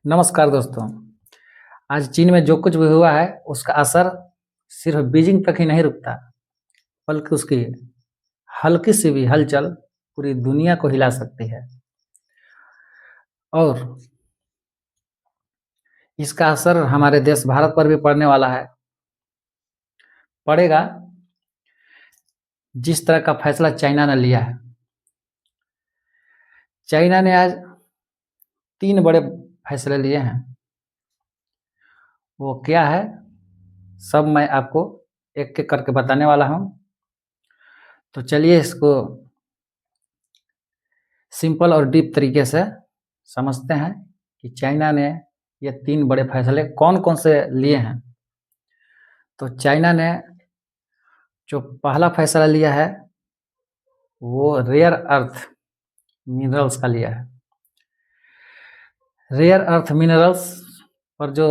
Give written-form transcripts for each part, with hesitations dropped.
नमस्कार दोस्तों। आज चीन में जो कुछ भी हुआ है उसका असर सिर्फ बीजिंग तक ही नहीं रुकता, बल्कि उसकी हल्की सी भी हलचल पूरी दुनिया को हिला सकती है। और इसका असर हमारे देश भारत पर भी पड़ने वाला है। पड़ेगा। जिस तरह का फैसला चाइना ने लिया है, चाइना ने आज 3 बड़े फैसले लिए हैं। वो क्या है, सब मैं आपको एक एक करके बताने वाला हूँ। तो चलिए इसको सिंपल और डीप तरीके से समझते हैं कि चाइना ने ये 3 बड़े फैसले कौन कौन से लिए हैं। तो चाइना ने जो पहला फैसला लिया है वो रेयर अर्थ मिनरल्स का लिया है। रेयर अर्थ मिनरल्स पर जो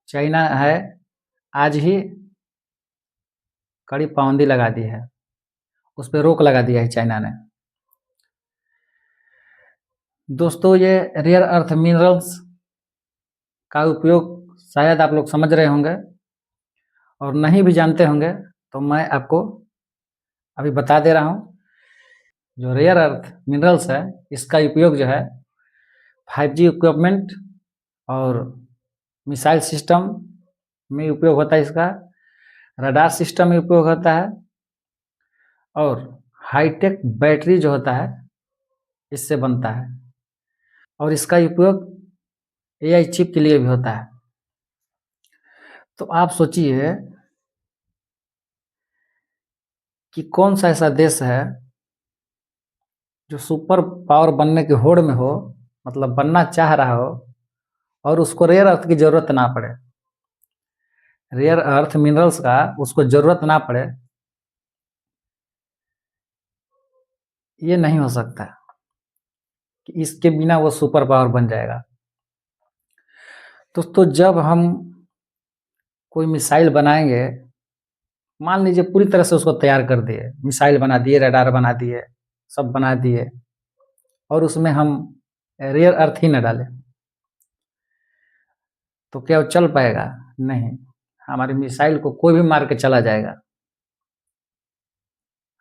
चाइना है आज ही कड़ी पाबंदी लगा दी है, उस पर रोक लगा दिया है चाइना ने। दोस्तों, ये रेयर अर्थ मिनरल्स का उपयोग शायद आप लोग समझ रहे होंगे और नहीं भी जानते होंगे, तो मैं आपको अभी बता दे रहा हूँ। जो रेयर अर्थ मिनरल्स है इसका उपयोग जो है 5G इक्विपमेंट और मिसाइल सिस्टम में उपयोग होता है। इसका रडार सिस्टम में उपयोग होता है और हाईटेक बैटरी जो होता है इससे बनता है। और इसका उपयोग AI चिप के लिए भी होता है। तो आप सोचिए कि कौन सा ऐसा देश है जो सुपर पावर बनने की होड़ में हो, मतलब बनना चाह रहा हो, और उसको रेयर अर्थ की जरूरत ना पड़े, रेयर अर्थ मिनरल्स का उसको जरूरत ना पड़े। ये नहीं हो सकता कि इसके बिना वो सुपर पावर बन जाएगा। दोस्तों, जब हम कोई मिसाइल बनाएंगे, मान लीजिए पूरी तरह से उसको तैयार कर दिए, मिसाइल बना दिए, रडार बना दिए, सब बना दिए, और उसमें हम रेयर अर्थ ही न डालें, तो क्या वो चल पाएगा? नहीं। हमारी मिसाइल को कोई भी मार के चला जाएगा,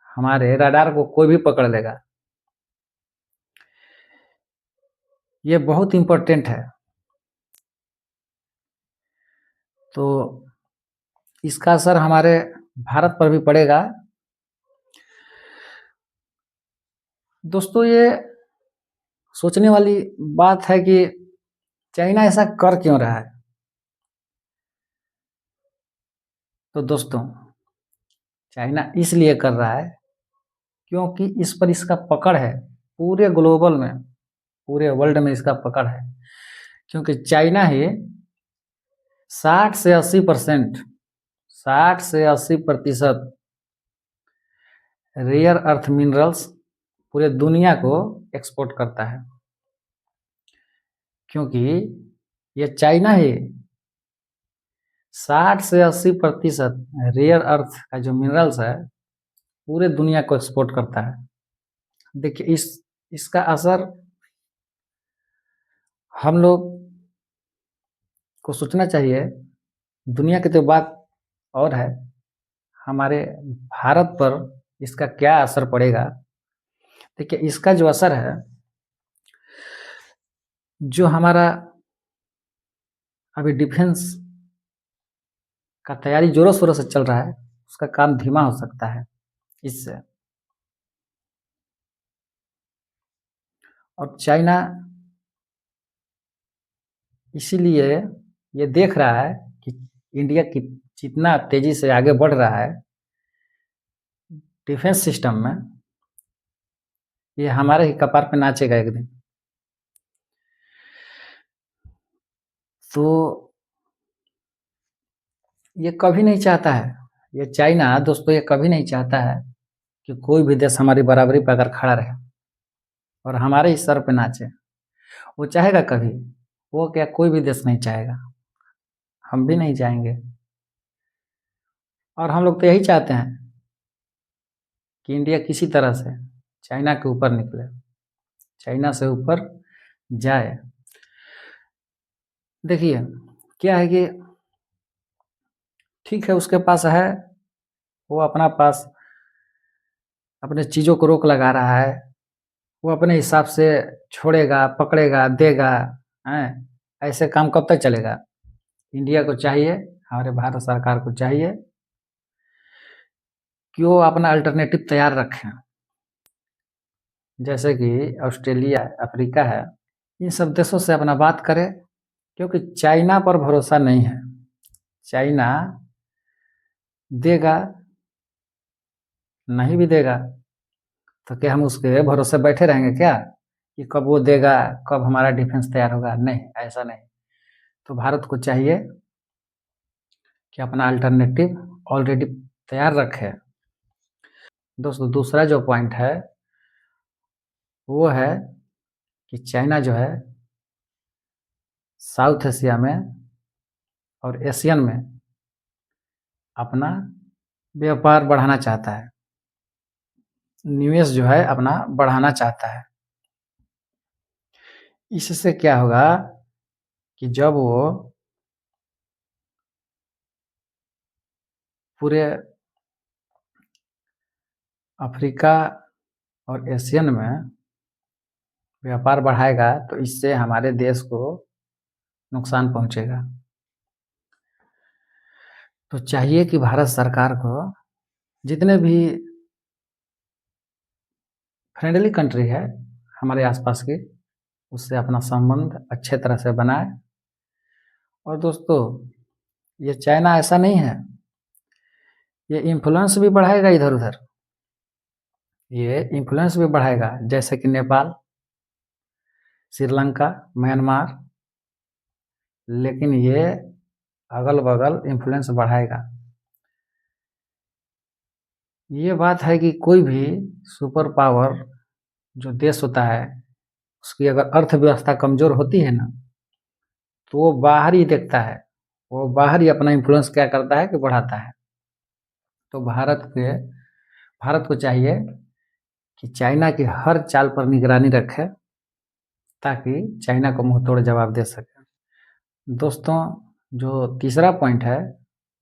हमारे रडार को कोई भी पकड़ लेगा। ये बहुत इंपॉर्टेंट है। तो इसका असर हमारे भारत पर भी पड़ेगा। दोस्तों, ये सोचने वाली बात है कि चाइना ऐसा कर क्यों रहा है। तो दोस्तों, चाइना इसलिए कर रहा है क्योंकि इस पर इसका पकड़ है। पूरे ग्लोबल में, पूरे वर्ल्ड में इसका पकड़ है, क्योंकि चाइना ही 60 से 80%, 60 से 80% रेयर अर्थ मिनरल्स पूरे दुनिया को एक्सपोर्ट करता है। क्योंकि ये चाइना ही 60 से 80% रेयर अर्थ का जो मिनरल्स है पूरे दुनिया को एक्सपोर्ट करता है। देखिए, इसका असर हम लोग को सोचना चाहिए। दुनिया की तो बात और है, हमारे भारत पर इसका क्या असर पड़ेगा। देखिए, इसका जो असर है, जो हमारा अभी डिफेंस का तैयारी जोरों शोरों से चल रहा है, उसका काम धीमा हो सकता है इससे। और चाइना इसीलिए ये देख रहा है कि इंडिया की जितना तेजी से आगे बढ़ रहा है डिफेंस सिस्टम में, ये हमारे ही कपार पे नाचेगा एक दिन। तो ये कभी नहीं चाहता है, ये चाइना दोस्तों, ये कभी नहीं चाहता है कि कोई भी देश हमारी बराबरी पर अगर खड़ा रहे और हमारे ही सर पे नाचे। वो चाहेगा कभी? वो क्या, कोई भी देश नहीं चाहेगा, हम भी नहीं चाहेंगे। और हम लोग तो यही चाहते हैं कि इंडिया किसी तरह से चाइना के ऊपर निकले, चाइना से ऊपर जाए। देखिए, क्या है कि ठीक है उसके पास है, वो अपना पास अपने चीज़ों को रोक लगा रहा है, वो अपने हिसाब से छोड़ेगा, पकड़ेगा, देगा, हैं? ऐसे काम कब तक चलेगा? इंडिया को चाहिए, हमारे भारत सरकार को चाहिए कि वो अपना अल्टरनेटिव तैयार रखें। जैसे कि ऑस्ट्रेलिया, अफ्रीका है, इन सब देशों से अपना बात करें, क्योंकि चाइना पर भरोसा नहीं है। चाइना देगा, नहीं भी देगा तो क्या हम उसके भरोसे बैठे रहेंगे क्या कि कब वो देगा, कब हमारा डिफेंस तैयार होगा? नहीं, ऐसा नहीं। तो भारत को चाहिए कि अपना अल्टरनेटिव ऑलरेडी तैयार रखे। दोस्तों, दूसरा जो पॉइंट है वो है कि चाइना जो है साउथ एशिया में और एशियन में अपना व्यापार बढ़ाना चाहता है, निवेश जो है अपना बढ़ाना चाहता है। इससे क्या होगा कि जब वो पूरे अफ्रीका और एशियन में व्यापार बढ़ाएगा तो इससे हमारे देश को नुकसान पहुंचेगा। तो चाहिए कि भारत सरकार को जितने भी फ्रेंडली कंट्री है हमारे आसपास की, उससे अपना संबंध अच्छे तरह से बनाए। और दोस्तों, ये चाइना ऐसा नहीं है, ये इन्फ्लुएंस भी बढ़ाएगा इधर उधर, ये इन्फ्लुएंस भी बढ़ाएगा, जैसे कि नेपाल, श्रीलंका, म्यांमार, लेकिन ये अगल बगल इन्फ्लुएंस बढ़ाएगा। ये बात है कि कोई भी सुपर पावर जो देश होता है, उसकी अगर अर्थव्यवस्था कमजोर होती है ना, तो वो बाहर ही देखता है, वो बाहर ही अपना इन्फ्लुएंस क्या करता है कि बढ़ाता है। तो भारत को चाहिए कि चाइना की हर चाल पर निगरानी रखे, ताकि चाइना को मुंह तोड़ जवाब दे सके। दोस्तों, जो तीसरा पॉइंट है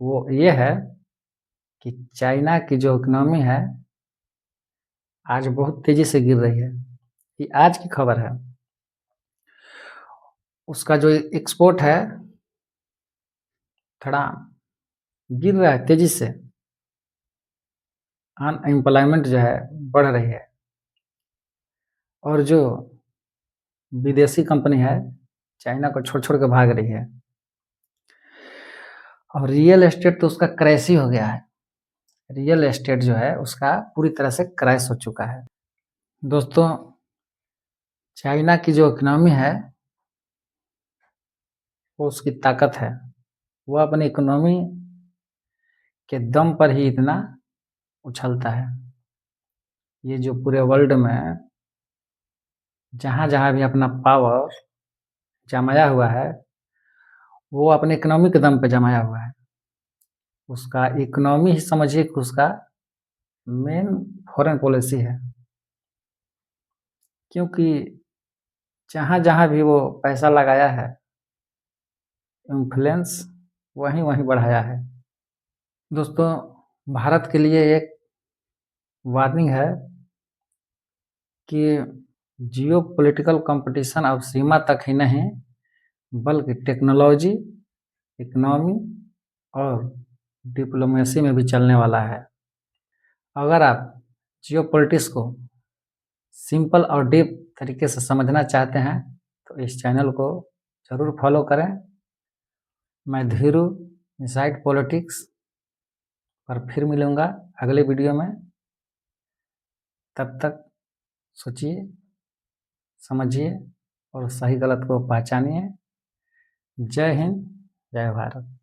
वो ये है कि चाइना की जो इकोनॉमी है आज बहुत तेजी से गिर रही है। ये आज की खबर है। उसका जो एक्सपोर्ट है थोड़ा गिर रहा है तेजी से, अनएम्प्लॉयमेंट जो है बढ़ रही है, और जो विदेशी कंपनी है चाइना को छोड़ छोड़ के भाग रही है, और रियल एस्टेट तो उसका क्रैश ही हो गया है। रियल एस्टेट जो है उसका पूरी तरह से क्रैश हो चुका है। दोस्तों, चाइना की जो इकोनॉमी है वो उसकी ताकत है, वो अपनी इकोनॉमी के दम पर ही इतना उछलता है। ये जो पूरे वर्ल्ड में जहाँ जहाँ भी अपना पावर जमाया हुआ है, वो अपने इकोनॉमी के दम पे जमाया हुआ है। उसका इकोनॉमी ही समझिए कि उसका मेन फॉरेन पॉलिसी है, क्योंकि जहाँ जहाँ भी वो पैसा लगाया है, इन्फ्लुएंस वहीं वहीं बढ़ाया है। दोस्तों, भारत के लिए एक वार्निंग है कि जियो पॉलिटिकल कंपटीशन अब सीमा तक ही नहीं बल्कि टेक्नोलॉजी, इकोनॉमी और डिप्लोमेसी में भी चलने वाला है। अगर आप जियो पॉलिटिक्स को सिंपल और डीप तरीके से समझना चाहते हैं तो इस चैनल को ज़रूर फॉलो करें। मैं धीरू इनसाइड पॉलिटिक्स पर फिर मिलूँगा अगले वीडियो में। तब तक सोचिए, समझिए और सही गलत को पहचानिए। जय हिंद, जय भारत।